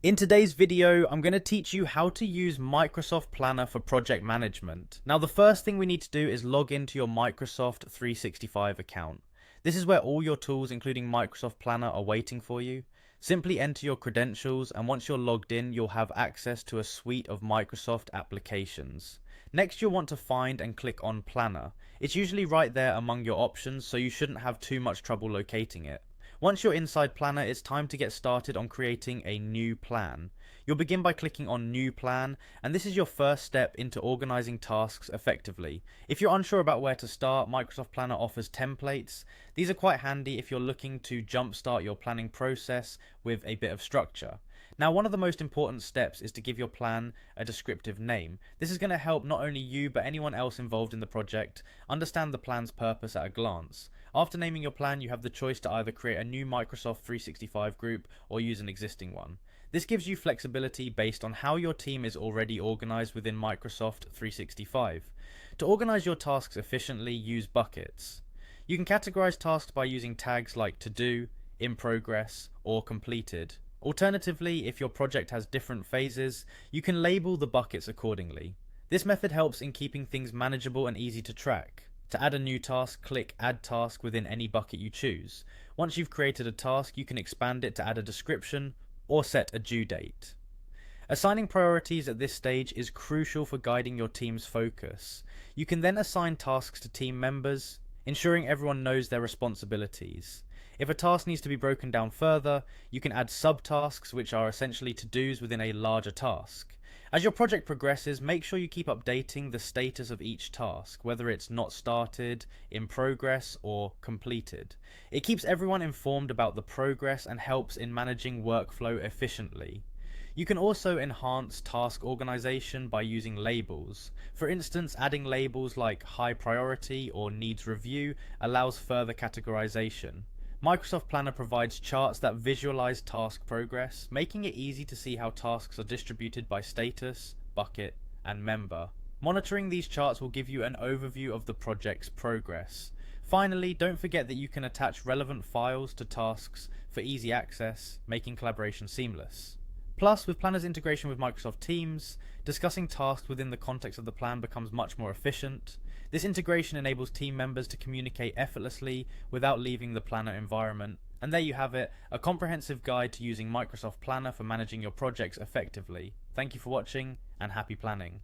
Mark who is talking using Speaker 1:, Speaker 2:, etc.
Speaker 1: In today's video, I'm going to teach you how to use Microsoft Planner for project management. Now, the first thing we need to do is log into your Microsoft 365 account. This is where all your tools, including Microsoft Planner, are waiting for you. Simply enter your credentials, and once you're logged in, you'll have access to a suite of Microsoft applications. Next, you'll want to find and click on Planner. It's usually right there among your options, so you shouldn't have too much trouble locating it. Once you're inside Planner, it's time to get started on creating a new plan. You'll begin by clicking on New Plan, and this is your first step into organizing tasks effectively. If you're unsure about where to start, Microsoft Planner offers templates. These are quite handy if you're looking to jumpstart your planning process with a bit of structure. Now, one of the most important steps is to give your plan a descriptive name. This is going to help not only you but anyone else involved in the project understand the plan's purpose at a glance. After naming your plan, you have the choice to either create a new Microsoft 365 group or use an existing one. This gives you flexibility based on how your team is already organized within Microsoft 365. To organize your tasks efficiently, use buckets. You can categorize tasks by using tags like to do, in progress, or completed. Alternatively, if your project has different phases, you can label the buckets accordingly. This method helps in keeping things manageable and easy to track. To add a new task, click Add Task within any bucket you choose. Once you've created a task, you can expand it to add a description or set a due date. Assigning priorities at this stage is crucial for guiding your team's focus. You can then assign tasks to team members, ensuring everyone knows their responsibilities. If a task needs to be broken down further, you can add subtasks, which are essentially to-dos within a larger task. As your project progresses, make sure you keep updating the status of each task, whether it's not started, in progress, or completed. It keeps everyone informed about the progress and helps in managing workflow efficiently. You can also enhance task organization by using labels. For instance, adding labels like high priority or needs review allows further categorization. Microsoft Planner provides charts that visualize task progress, making it easy to see how tasks are distributed by status, bucket, and member. Monitoring these charts will give you an overview of the project's progress. Finally, don't forget that you can attach relevant files to tasks for easy access, making collaboration seamless. Plus, with Planner's integration with Microsoft Teams, discussing tasks within the context of the plan becomes much more efficient. This integration enables team members to communicate effortlessly without leaving the Planner environment. And there you have it, a comprehensive guide to using Microsoft Planner for managing your projects effectively. Thank you for watching, and happy planning.